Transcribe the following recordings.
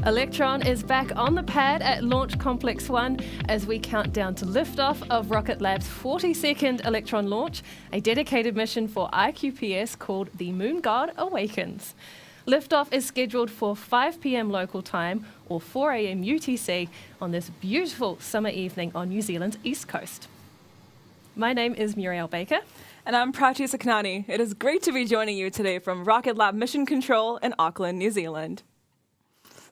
Electron is back on the pad at Launch Complex 1 as we count down to liftoff of Rocket Lab's 42nd Electron launch, a dedicated mission for iQPS called the Moon God Awakens. Liftoff is scheduled for 5 p.m. local time or 4 a.m. UTC on this beautiful summer evening on New Zealand's east coast. My name is Muriel Baker. And I'm Prati Saknani. It is great to be joining you today from Rocket Lab Mission Control in Auckland, New Zealand.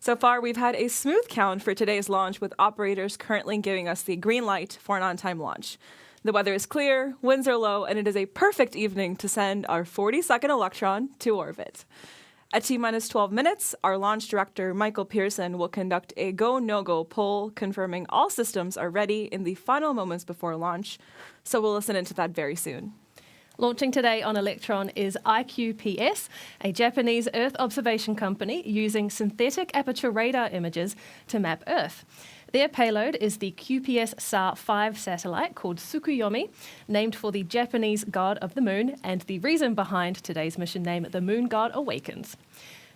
So far, we've had a smooth count for today's launch, with operators currently giving us the green light for an on-time launch. The weather is clear, winds are low, and it is a perfect evening to send our 42nd Electron to orbit. At T-minus 12 minutes, our launch director, Michael Pearson, will conduct a go-no-go poll, confirming all systems are ready in the final moments before launch. So we'll listen into that very soon. Launching today on Electron is iQPS, a Japanese Earth observation company using synthetic aperture radar images to map Earth. Their payload is the QPS SAR-5 satellite called Tsukuyomi, named for the Japanese god of the moon, and the reason behind today's mission name, the Moon God Awakens.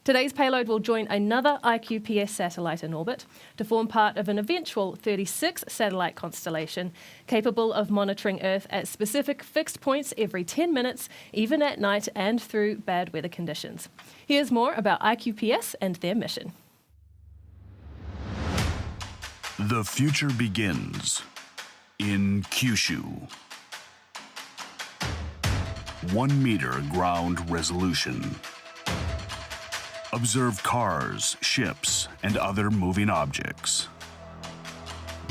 Today's payload will join another iQPS satellite in orbit to form part of an eventual 36 satellite constellation capable of monitoring Earth at specific fixed points every 10 minutes, even at night and through bad weather conditions. Here's more about iQPS and their mission. The future begins in Kyushu. 1 meter ground resolution. Observe cars, ships, and other moving objects.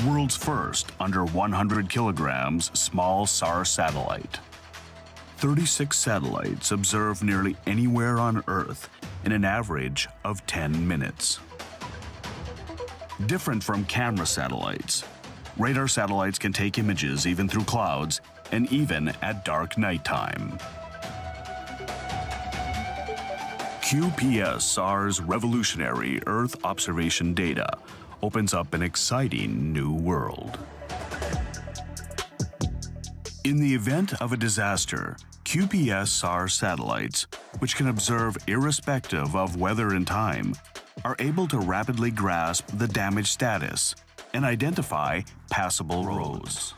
World's first under 100 kilograms small SAR satellite. 36 satellites observe nearly anywhere on Earth in an average of 10 minutes. Different from camera satellites, radar satellites can take images even through clouds and even at dark nighttime. QPS SAR's revolutionary Earth observation data opens up an exciting new world. In the event of a disaster, QPS SAR satellites, which can observe irrespective of weather and time, are able to rapidly grasp the damage status and identify passable roads.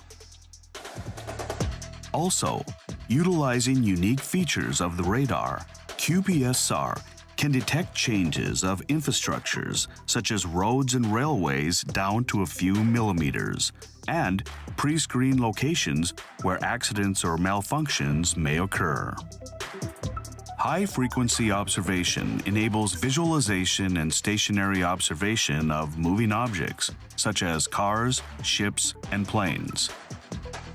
Also, utilizing unique features of the radar, QPS SAR can detect changes of infrastructures such as roads and railways down to a few millimeters, and pre-screen locations where accidents or malfunctions may occur. High-frequency observation enables visualization and stationary observation of moving objects such as cars, ships, and planes.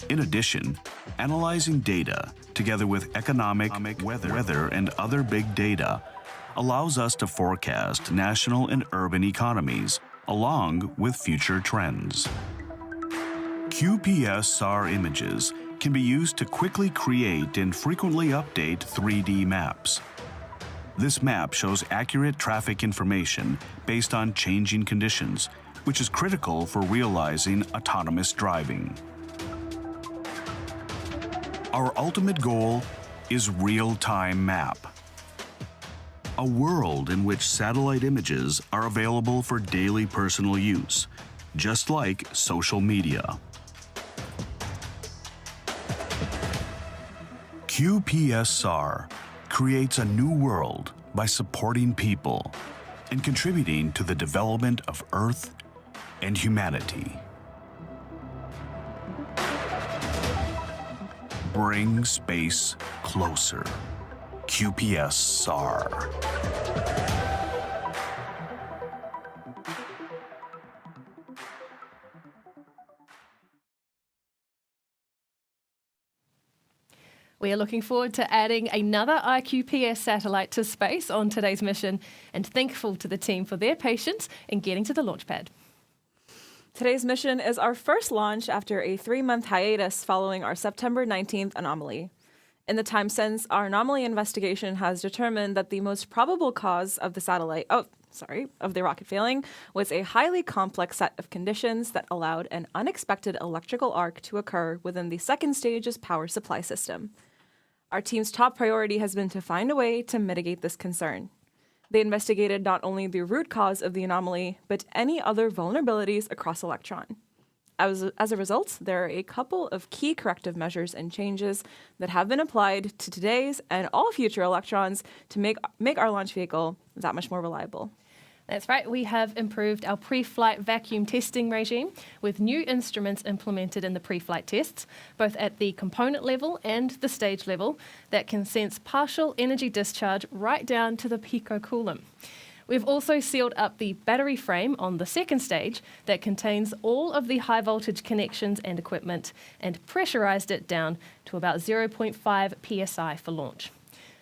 In addition, analyzing data together with economic, weather, and other big data allows us to forecast national and urban economies along with future trends. QPS SAR images can be used to quickly create and frequently update 3D maps. This map shows accurate traffic information based on changing conditions, which is critical for realizing autonomous driving. Our ultimate goal is real-time map. A world in which satellite images are available for daily personal use, just like social media. QPS SAR creates a new world by supporting people and contributing to the development of Earth and humanity. Bring space closer. QPS SAR. We are looking forward to adding another iQPS satellite to space on today's mission, and thankful to the team for their patience in getting to the launch pad. Today's mission is our first launch after a 3-month hiatus following our September 19th anomaly. In the time since, our anomaly investigation has determined that the most probable cause of the rocket failing was a highly complex set of conditions that allowed an unexpected electrical arc to occur within the second stage's power supply system. Our team's top priority has been to find a way to mitigate this concern. They investigated not only the root cause of the anomaly, but any other vulnerabilities across Electron. As a result, there are a couple of key corrective measures and changes that have been applied to today's and all future Electrons to make our launch vehicle that much more reliable. That's right, we have improved our pre-flight vacuum testing regime with new instruments implemented in the pre-flight tests, both at the component level and the stage level, that can sense partial energy discharge right down to the picocoulomb. We've also sealed up the battery frame on the second stage that contains all of the high voltage connections and equipment and pressurized it down to about 0.5 psi for launch.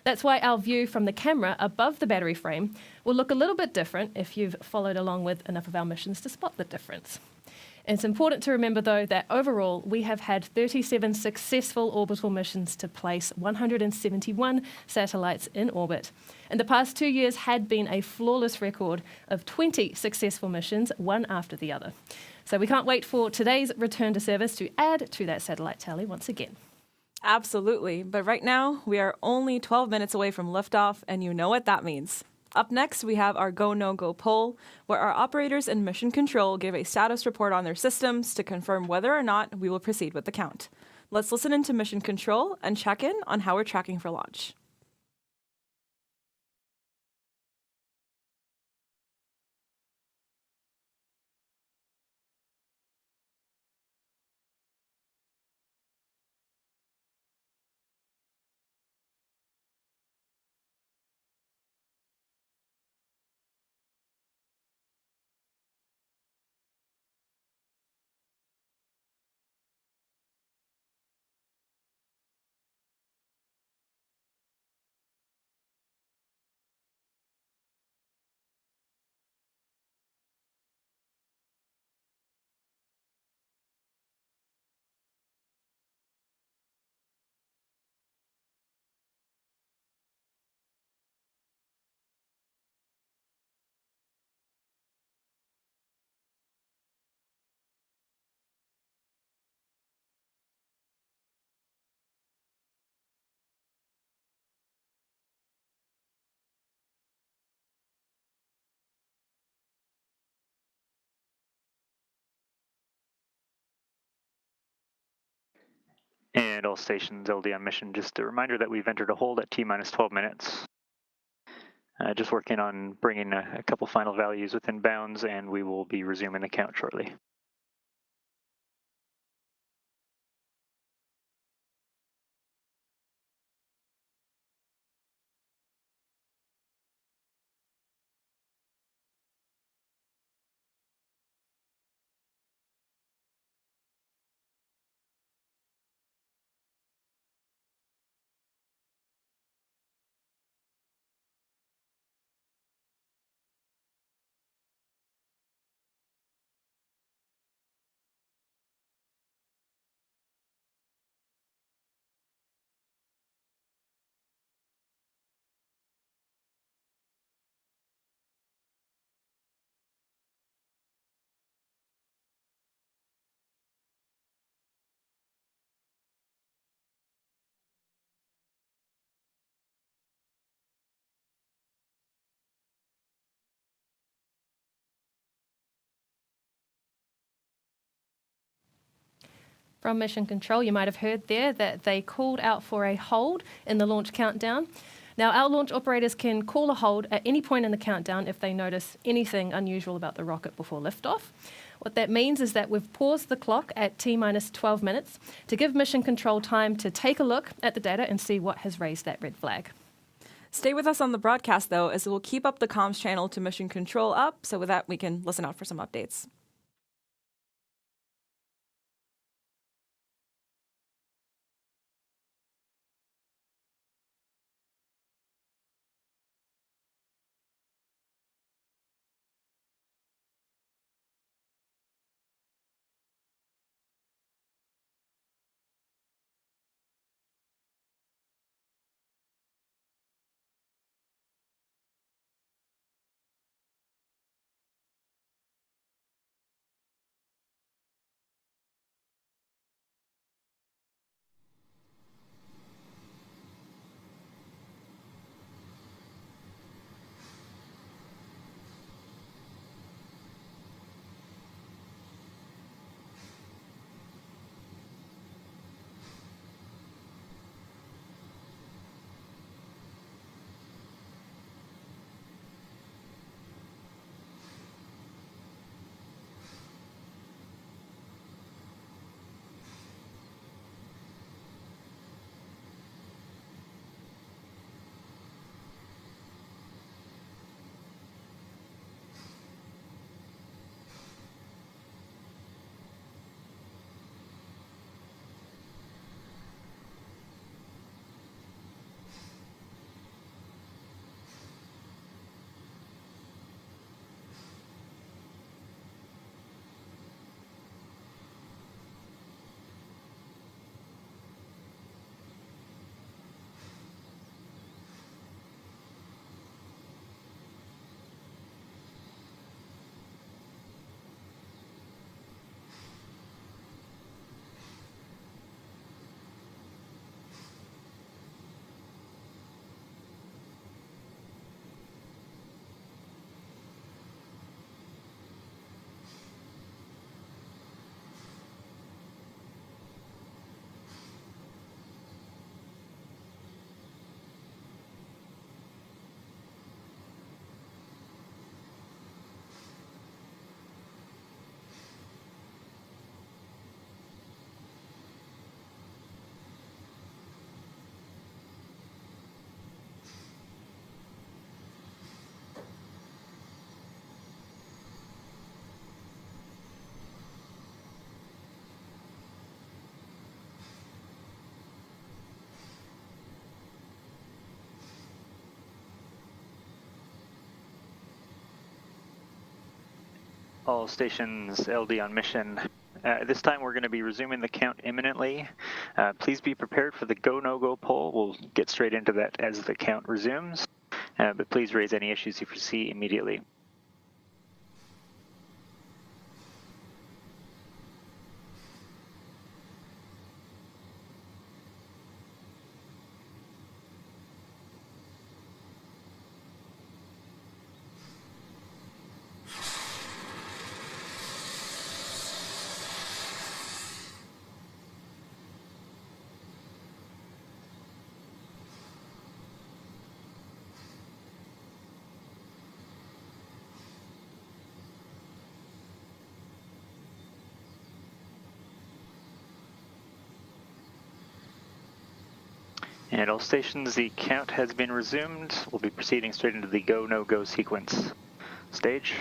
That's why our view from the camera above the battery frame will look a little bit different if you've followed along with enough of our missions to spot the difference. It's important to remember, though, that overall we have had 37 successful orbital missions to place 171 satellites in orbit. And the past 2 years had been a flawless record of 20 successful missions, one after the other. So we can't wait for today's return to service to add to that satellite tally once again. Absolutely, but right now we are only 12 minutes away from liftoff, and you know what that means. Up next, we have our Go No Go poll, where our operators in Mission Control give a status report on their systems to confirm whether or not we will proceed with the count. Let's listen into Mission Control and check in on how we're tracking for launch. And all stations LD on mission. Just a reminder that we've entered a hold at T-minus 12 minutes. Just working on bringing a couple final values within bounds, and we will be resuming the count shortly. From Mission Control, you might have heard there that they called out for a hold in the launch countdown. Now, our launch operators can call a hold at any point in the countdown if they notice anything unusual about the rocket before liftoff. What that means is that we've paused the clock at T-minus 12 minutes to give Mission Control time to take a look at the data and see what has raised that red flag. Stay with us on the broadcast, though, as we'll keep up the comms channel to Mission Control up, so with that we can listen out for some updates. All stations LD on mission. This time we're going to be resuming the count imminently. Please be prepared for the go, no-go poll. We'll get straight into that as the count resumes, but please raise any issues you foresee immediately. And all stations, the count has been resumed. We'll be proceeding straight into the go, no-go sequence. Stage.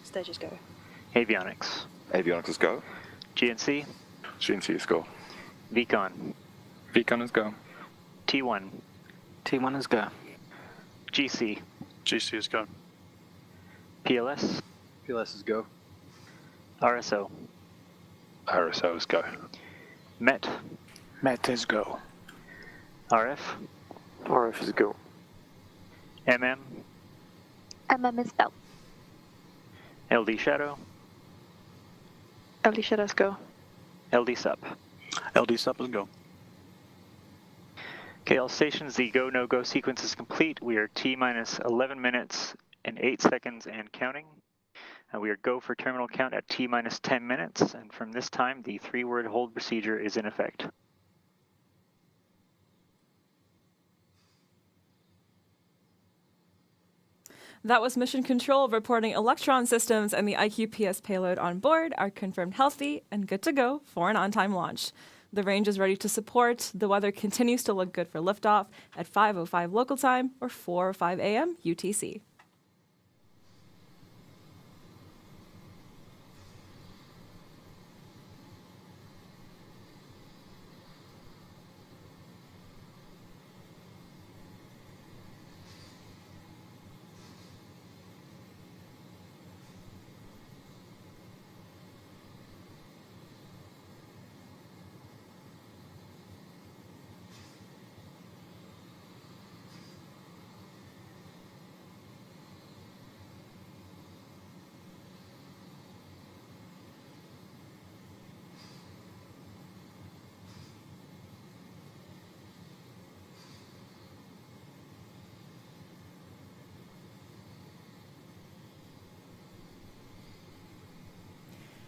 Stages go. Avionics. Avionics is go. GNC. GNC is go. VCon. VCon is go. T1. T1 is go. GC. GC is go. PLS. PLS is go. RSO. RSO is go. MET. MET is go. RF. RF is go. MM. MM is go. LD Shadow. LD Shadows go. LD Sup. LD Sup is go. Okay, all stations, the go, no-go sequence is complete. We are T-minus 11 minutes and 8 seconds and counting. We are go for terminal count at T-minus 10 minutes, and from this time, the 3-word hold procedure is in effect. That was Mission Control reporting Electron systems and the iQPS payload on board are confirmed healthy and good to go for an on-time launch. The range is ready to support. The weather continues to look good for liftoff at 5:05 local time or 4:05 a.m. UTC.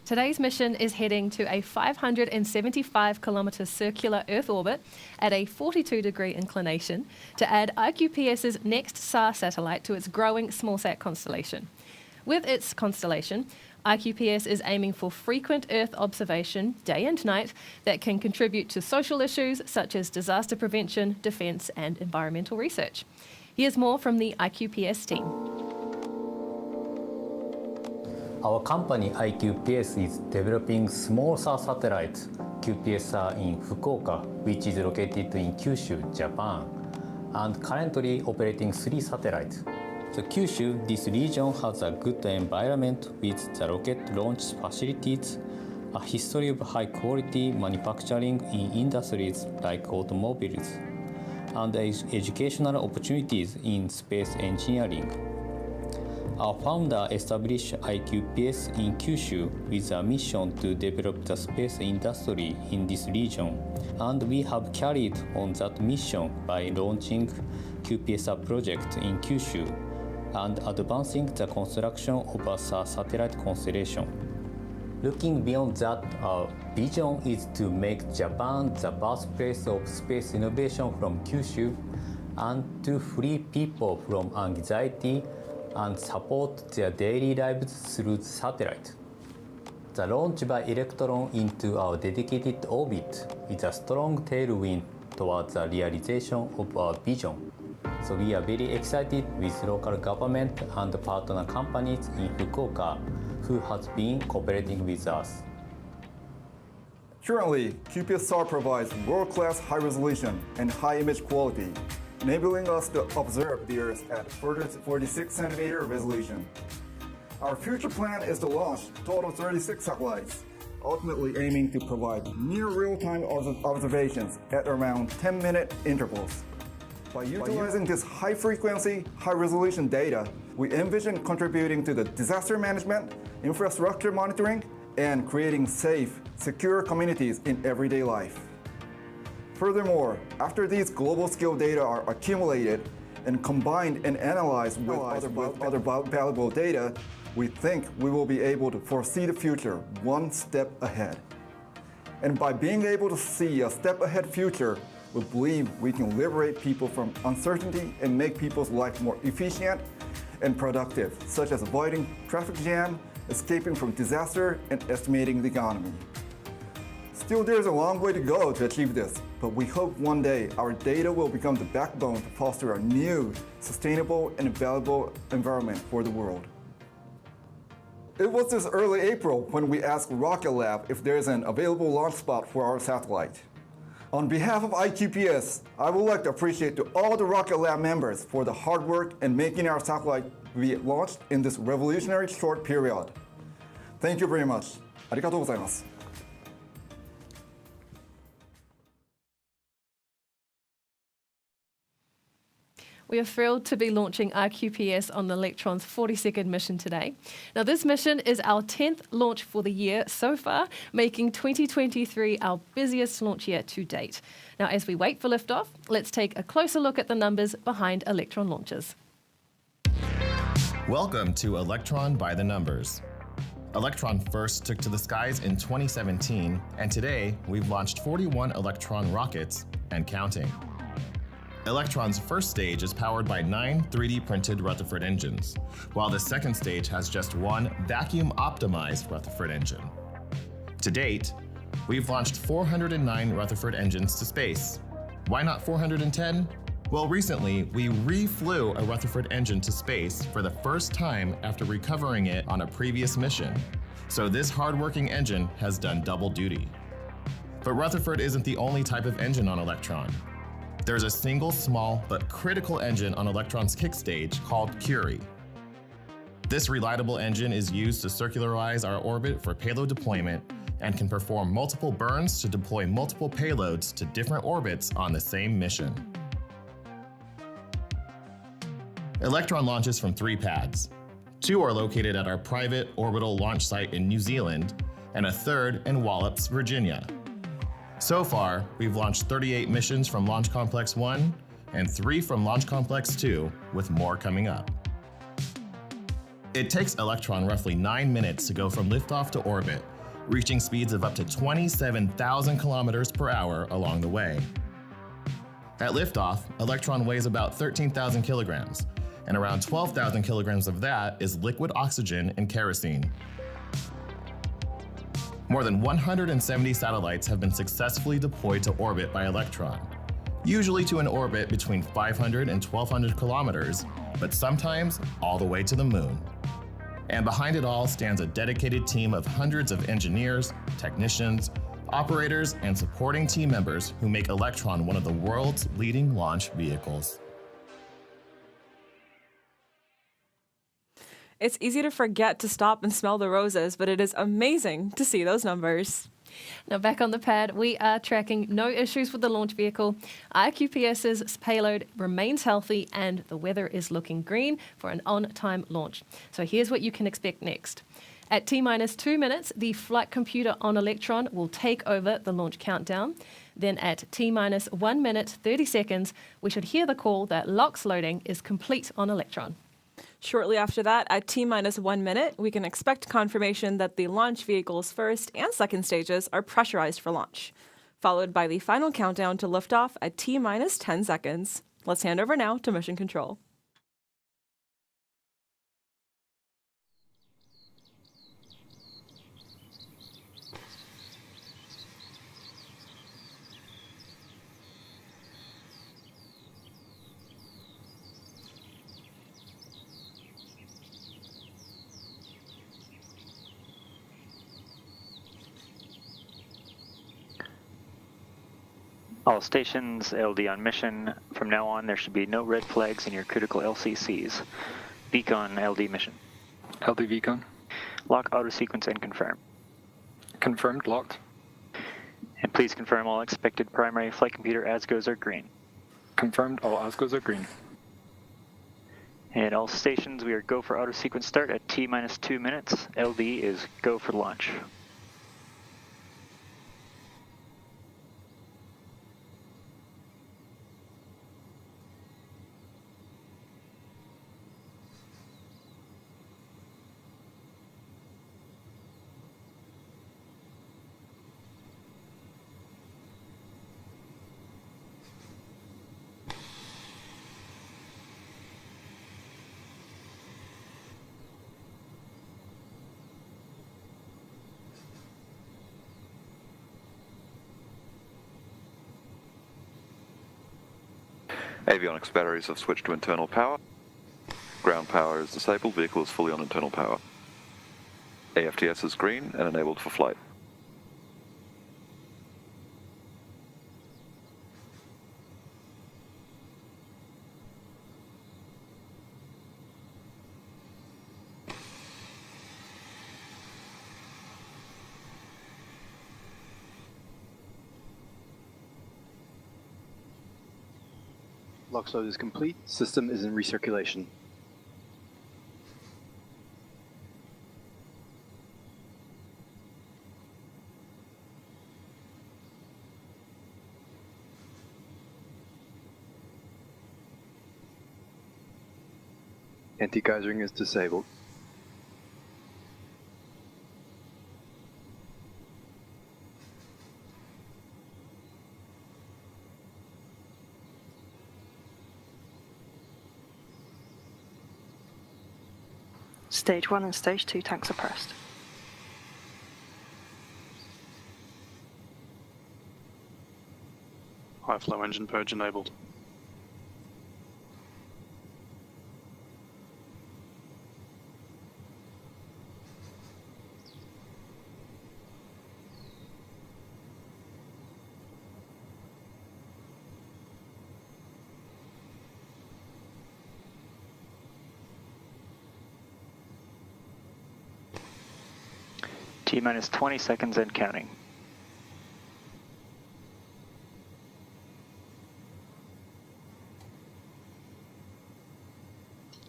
Today's mission is heading to a 575-kilometre circular Earth orbit at a 42-degree inclination to add iQPS's next SAR satellite to its growing smallsat constellation. With its constellation, iQPS is aiming for frequent Earth observation, day and night, that can contribute to social issues such as disaster prevention, defence and environmental research. Here's more from the iQPS team. Our company iQPS is developing small SAR satellite QPSR in Fukuoka, which is located in Kyushu, Japan, and currently operating 3 satellites. The Kyushu, this region has a good environment with the rocket launch facilities, a history of high quality manufacturing in industries like automobiles, and educational opportunities in space engineering. Our founder established iQPS in Kyushu with a mission to develop the space industry in this region, and we have carried on that mission by launching QPSR project in Kyushu and advancing the construction of a satellite constellation. Looking beyond that, our vision is to make Japan the birthplace of space innovation from Kyushu and to free people from anxiety and support their daily lives through satellite. The launch by Electron into our dedicated orbit is a strong tailwind towards the realization of our vision. So we are very excited with local government and partner companies in Fukuoka who has been cooperating with us. Currently, QPSR provides world-class high resolution and high image quality, enabling us to observe the Earth at 46 centimeter resolution. Our future plan is to launch a total of 36 satellites, ultimately aiming to provide near real-time observations at around 10-minute intervals. By utilizing this high-frequency, high-resolution data, we envision contributing to the disaster management, infrastructure monitoring, and creating safe, secure communities in everyday life. Furthermore, after these global-scale data are accumulated and combined and analyzed with other valuable data, we think we will be able to foresee the future one step ahead. And by being able to see a step ahead future, we believe we can liberate people from uncertainty and make people's life more efficient and productive, such as avoiding traffic jam, escaping from disaster, and estimating the economy. Still, there's a long way to go to achieve this, but we hope one day our data will become the backbone to foster a new, sustainable, and valuable environment for the world. It was this early April when we asked Rocket Lab if there's an available launch spot for our satellite. On behalf of iQPS, I would like to appreciate to all the Rocket Lab members for the hard work in making our satellite be launched in this revolutionary short period. Thank you very much. ありがとうございます。We are thrilled to be launching iQPS on the Electron's 42nd mission today. Now, this mission is our 10th launch for the year so far, making 2023 our busiest launch year to date. Now, as we wait for liftoff, let's take a closer look at the numbers behind Electron launches. Welcome to Electron by the Numbers. Electron first took to the skies in 2017, and today we've launched 41 Electron rockets and counting. Electron's first stage is powered by 9 3D printed Rutherford engines, while the second stage has just one vacuum-optimized Rutherford engine. To date, we've launched 409 Rutherford engines to space. Why not 410? Well, recently, we re-flew a Rutherford engine to space for the first time after recovering it on a previous mission. So this hard-working engine has done double duty. But Rutherford isn't the only type of engine on Electron. There's a single small but critical engine on Electron's kick stage called Curie. This reliable engine is used to circularize our orbit for payload deployment and can perform multiple burns to deploy multiple payloads to different orbits on the same mission. Electron launches from 3 pads. 2 are located at our private orbital launch site in New Zealand, and a third in Wallops, Virginia. So far, we've launched 38 missions from Launch Complex 1 and 3 from Launch Complex 2, with more coming up. It takes Electron roughly 9 minutes to go from liftoff to orbit, reaching speeds of up to 27,000 kilometers per hour along the way. At liftoff, Electron weighs about 13,000 kilograms, and around 12,000 kilograms of that is liquid oxygen and kerosene. More than 170 satellites have been successfully deployed to orbit by Electron, usually to an orbit between 500 and 1,200 kilometers, but sometimes all the way to the moon. And behind it all stands a dedicated team of hundreds of engineers, technicians, operators, and supporting team members who make Electron one of the world's leading launch vehicles. It's easy to forget to stop and smell the roses, but it is amazing to see those numbers. Now, back on the pad, we are tracking no issues with the launch vehicle. iQPS's payload remains healthy, and the weather is looking green for an on-time launch. So here's what you can expect next. At T-minus 2 minutes, the flight computer on Electron will take over the launch countdown. Then at T-minus 1 minute 30 seconds, we should hear the call that LOX loading is complete on Electron. Shortly after that, at T-minus 1 minute, we can expect confirmation that the launch vehicle's first and second stages are pressurized for launch, followed by the final countdown to liftoff at T-minus 10 seconds. Let's hand over now to Mission Control. All stations, LD on mission. From now on, there should be no red flags in your critical LCCs. Beacon LD mission. LD Vicon. Lock auto sequence and confirm. Confirmed, locked. And please confirm all expected primary flight computer ASGOs are green. Confirmed, all ASGOs are green. And all stations, we are go for auto sequence start at T-minus 2 minutes. LD is go for launch. Avionics batteries have switched to internal power. Ground power is disabled, vehicle is fully on internal power. AFTS is green and enabled for flight. Lock load is complete. System is in recirculation. Anti-geysering is disabled. Stage 1 and Stage 2 tanks are pressed. High flow engine purge enabled. T-minus 20 seconds and counting.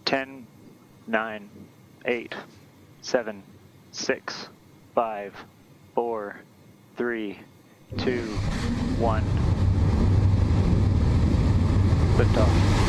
Ten, 9, 8, 7, 6, 5, 4, 3, 2, 1. Liftoff.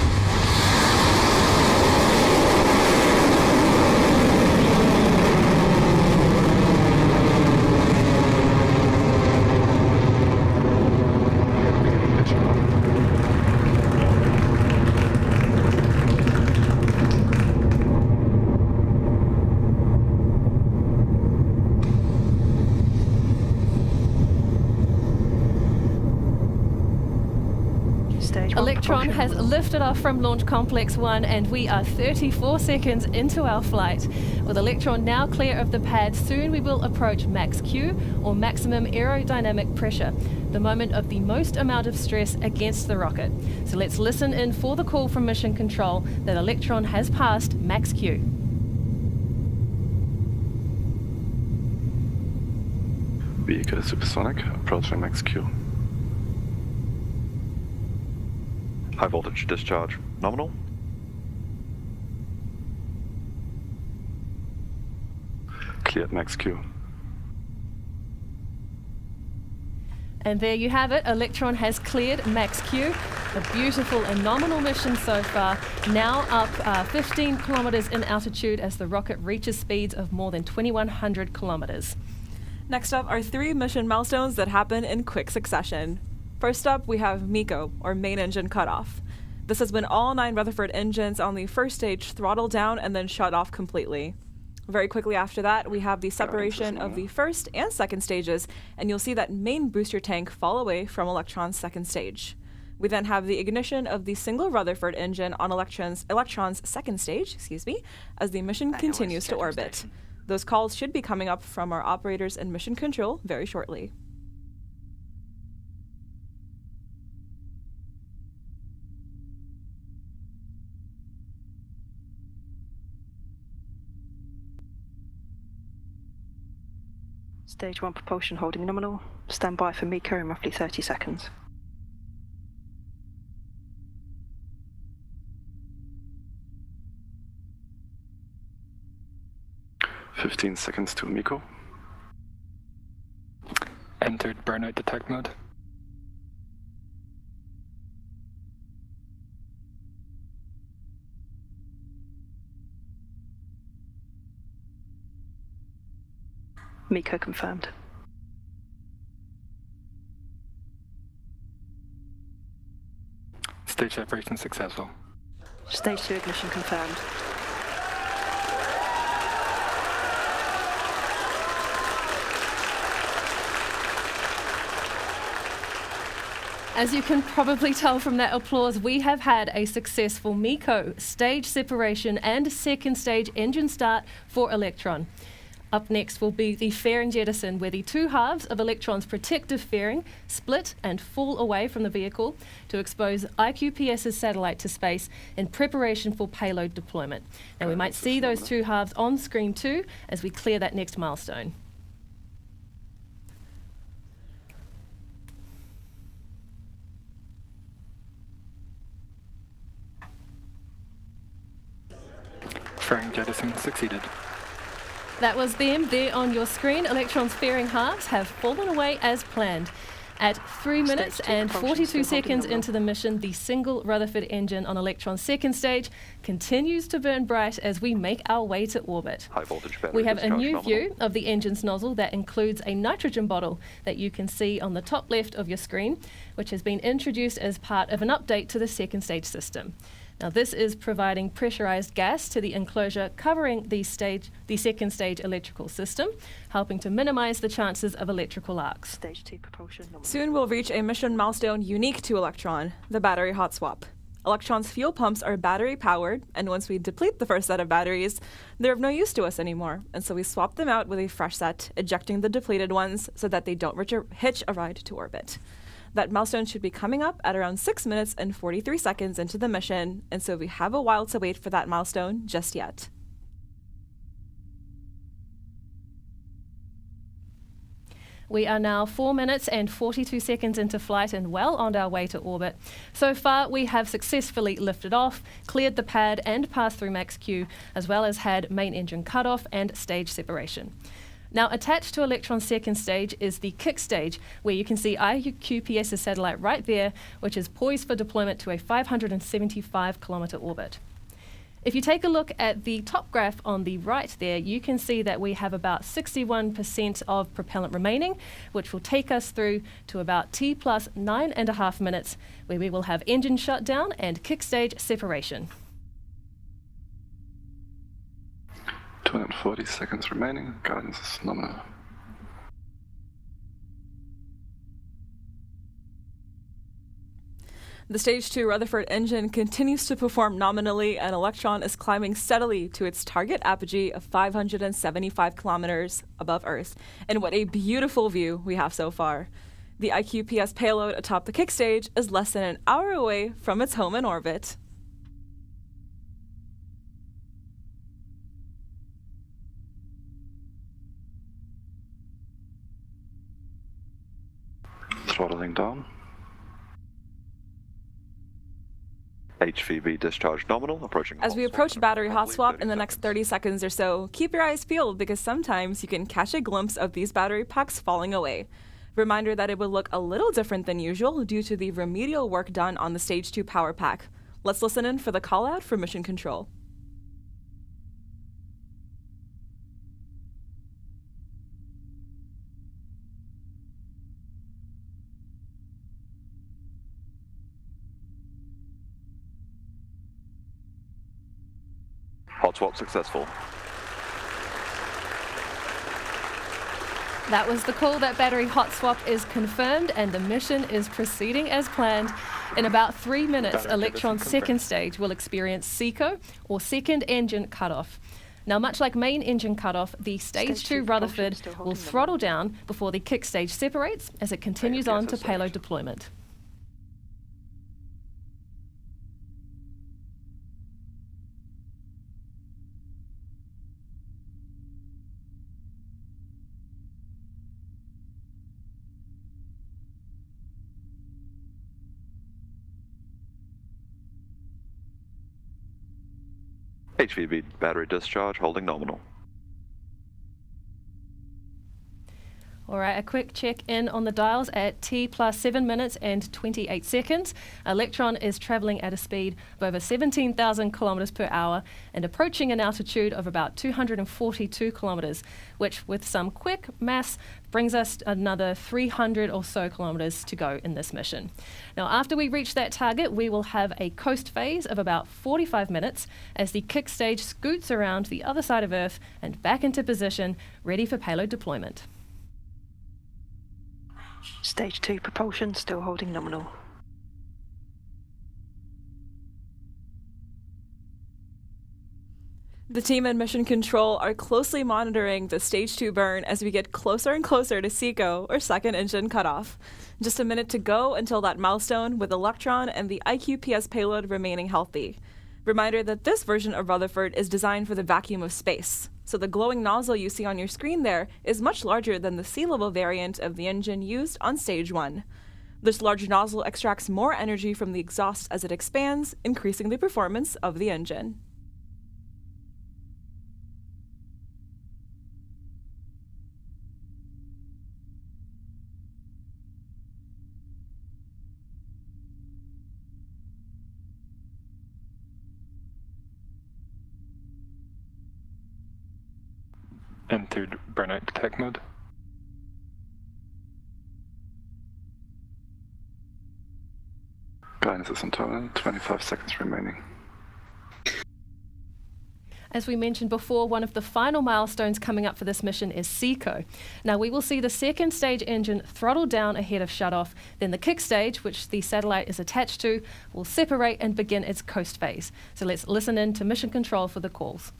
Electron has lifted off from Launch Complex 1 and we are 34 seconds into our flight. With Electron now clear of the pad, soon we will approach max Q, or maximum aerodynamic pressure, the moment of the most amount of stress against the rocket. So let's listen in for the call from Mission Control that Electron has passed max Q. Vehicle is supersonic, approaching max Q. High voltage discharge nominal. Cleared max Q. And there you have it, Electron has cleared max Q. A beautiful and nominal mission so far, now up 15 kilometers in altitude as the rocket reaches speeds of more than 2,100 kilometers. Next up are 3 mission milestones that happen in quick succession. First up, we have MECO, or main engine cutoff. This is when all 9 Rutherford engines on the first stage throttle down and then shut off completely. Very quickly after that, we have the separation of the first and second stages, and you'll see that main booster tank fall away from Electron's second stage. We then have the ignition of the single Rutherford engine on Electron's second stage, as the mission continues to orbit. Those calls should be coming up from our operators and mission control very shortly. Stage 1 propulsion holding nominal. Stand by for MECO in roughly 30 seconds. "15 seconds to MECO. Entered burnout detect mode. MECO confirmed. Stage separation successful. Stage 2 ignition confirmed. As you can probably tell from that applause, we have had a successful MECO stage separation and second stage engine start for Electron. Up next will be the fairing jettison, where the two halves of Electron's protective fairing split and fall away from the vehicle to expose iQPS's satellite to space in preparation for payload deployment. Now we might see those two halves on screen too as we clear that next milestone. Fairing jettison succeeded. That was them there on your screen. Electron's fairing halves have fallen away as planned. At 3 minutes and 42 seconds into the mission, the single Rutherford engine on Electron's second stage continues to burn bright as we make our way to orbit. High voltage battery We have a discharge new nominal. view of the engine's nozzle that includes a nitrogen bottle that you can see on the top left of your screen, which has been introduced as part of an update to the second stage system. Now this is providing pressurized gas to the enclosure covering the second stage electrical system, helping to minimize the chances of electrical arcs. Stage 2 propulsion nominal. Soon we'll reach a mission milestone unique to Electron, the battery hot swap. Electron's fuel pumps are battery powered, and once we deplete the first set of batteries, they're of no use to us anymore, and so we swap them out with a fresh set, ejecting the depleted ones so that they don't hitch a ride to orbit. That milestone should be coming up at around 6 minutes and 43 seconds into the mission, and so we have a while to wait for that milestone just yet. We are now 4 minutes and 42 seconds into flight and well on our way to orbit. So far, we have successfully lifted off, cleared the pad and passed through max Q, as well as had main engine cutoff and stage separation. Now, attached to Electron's second stage is the kick stage, where you can see iQPS's satellite right there, which is poised for deployment to a 575-kilometer orbit. If you take a look at the top graph on the right there, you can see that we have about 61% of propellant remaining, which will take us through to about T plus 9.5 minutes, where we will have engine shutdown and kick stage separation. 240 seconds remaining. Guidance is nominal. The Stage 2 Rutherford engine continues to perform nominally, and Electron is climbing steadily to its target apogee of 575 kilometers above Earth. And what a beautiful view we have so far. The iQPS payload atop the kick stage is less than an hour away from its home in orbit. Throttling down. HVB discharge nominal, approaching. As we approach battery hot swap in the next 30 seconds or so, keep your eyes peeled because sometimes you can catch a glimpse of these battery packs falling away. Reminder that it would look a little different than usual due to the remedial work done on the Stage 2 power pack. Let's listen in for the call out for mission control. Hot swap successful. That was the call. That battery hot swap is confirmed and the mission is proceeding as planned. In about 3 minutes, Electron's second stage will experience SECO, or second engine cutoff. Now, much like main engine cutoff, the Stage 2 Rutherford will throttle down before the kick stage separates as it continues on to payload deployment. HVB battery discharge holding nominal. All right, a quick check in on the dials at T plus 7 minutes and 28 seconds. Electron is travelling at a speed of over 17,000 kilometres per hour and approaching an altitude of about 242 kilometres, which with some quick maths brings us another 300 or so kilometres to go in this mission. Now, after we reach that target, we will have a coast phase of about 45 minutes as the kick stage scoots around the other side of Earth and back into position, ready for payload deployment. Stage 2 propulsion still holding nominal. The team in Mission Control are closely monitoring the Stage 2 burn as we get closer and closer to SECO, or second engine cutoff. Just a minute to go until that milestone, with Electron and the iQPS payload remaining healthy. Reminder that this version of Rutherford is designed for the vacuum of space, so the glowing nozzle you see on your screen there is much larger than the sea-level variant of the engine used on Stage 1. This large nozzle extracts more energy from the exhaust as it expands, increasing the performance of the engine. Entered burnout detect mode. Guidance is on turn, 25 seconds remaining. As we mentioned before, one of the final milestones coming up for this mission is SECO. Now, we will see the second stage engine throttle down ahead of shutoff, then the kick stage, which the satellite is attached to, will separate and begin its coast phase. So let's listen in to Mission Control for the calls.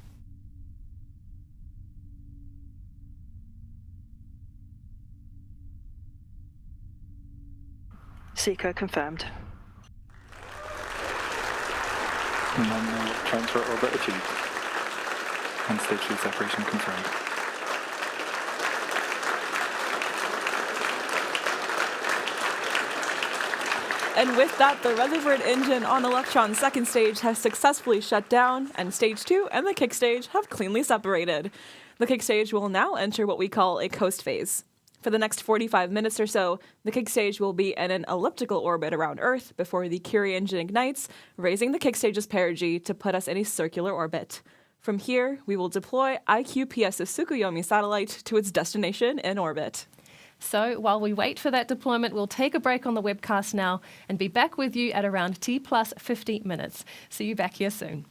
SECO confirmed. Nominal transfer orbit achieved. And stage 2 separation confirmed. And with that, the Rutherford engine on Electron's second stage has successfully shut down, and Stage 2 and the kick stage have cleanly separated. The kick stage will now enter what we call a coast phase. For the next 45 minutes or so, the kick stage will be in an elliptical orbit around Earth before the Curie engine ignites, raising the kick stage's perigee to put us in a circular orbit. From here, we will deploy iQPS's Tsukuyomi satellite to its destination in orbit. So while we wait for that deployment, we'll take a break on the webcast now and be back with you at around T plus 50 minutes. See you back here soon.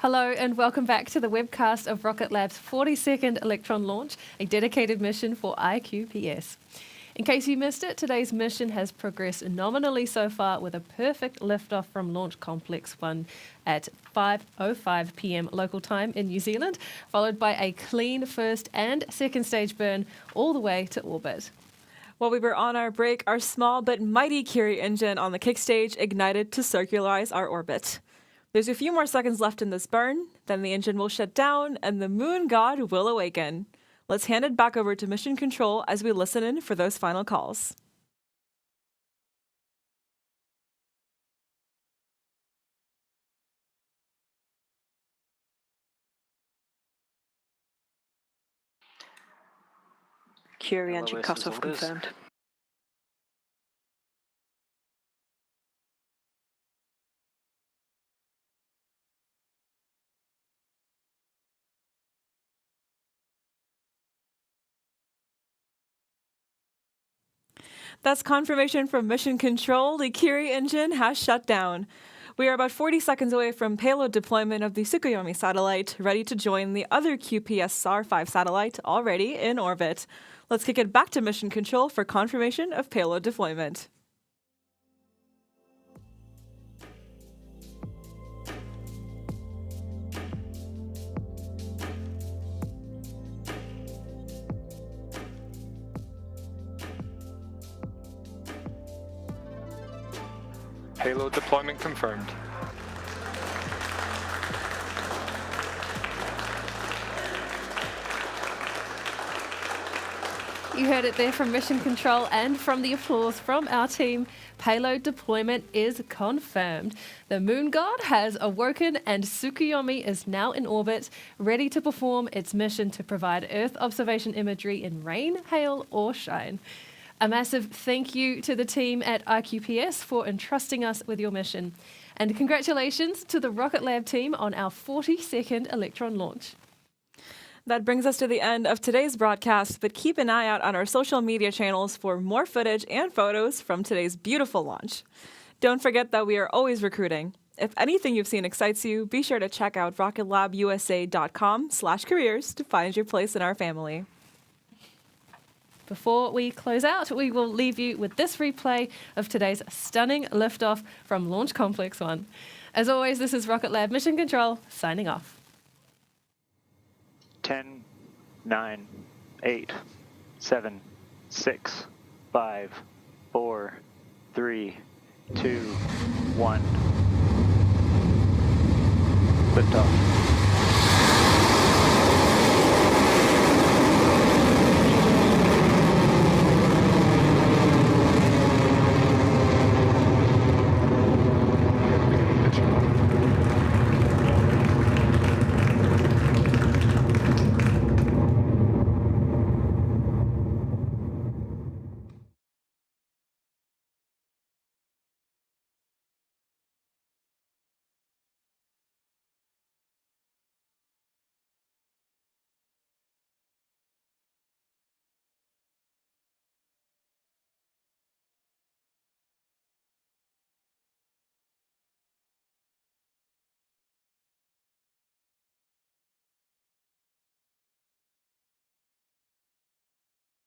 Hello and welcome back to the webcast of Rocket Lab's 42nd Electron launch, a dedicated mission for iQPS. In case you missed it, today's mission has progressed nominally so far with a perfect liftoff from Launch Complex 1 at 5:05 p.m. local time in New Zealand, followed by a clean first and second stage burn all the way to orbit. While we were on our break, our small but mighty Curie engine on the kick stage ignited to circularize our orbit. There's a few more seconds left in this burn, then the engine will shut down and the moon god will awaken. Let's hand it back over to Mission Control as we listen in for those final calls. Curie engine cutoff confirmed. That's confirmation from Mission Control. The Curie engine has shut down. We are about 40 seconds away from payload deployment of the Tsukuyomi satellite, ready to join the other QPS SAR-5 satellite already in orbit. Let's kick it back to Mission Control for confirmation of payload deployment. Payload deployment confirmed. You heard it there from Mission Control and from the applause from our team. Payload deployment is confirmed. The moon god has awoken and Tsukuyomi is now in orbit, ready to perform its mission to provide Earth observation imagery in rain, hail, or shine. A massive thank you to the team at iQPS for entrusting us with your mission. And congratulations to the Rocket Lab team on our 42nd Electron launch. That brings us to the end of today's broadcast, but keep an eye out on our social media channels for more footage and photos from today's beautiful launch. Don't forget that we are always recruiting. If anything you've seen excites you, be sure to check out rocketlabusa.com/careers to find your place in our family. Before we close out, we will leave you with this replay of today's stunning liftoff from Launch Complex 1. As always, this is Rocket Lab Mission Control, signing off. 10, 9, 8, 7, 6, 5, 4, 3, 2, 1. Liftoff.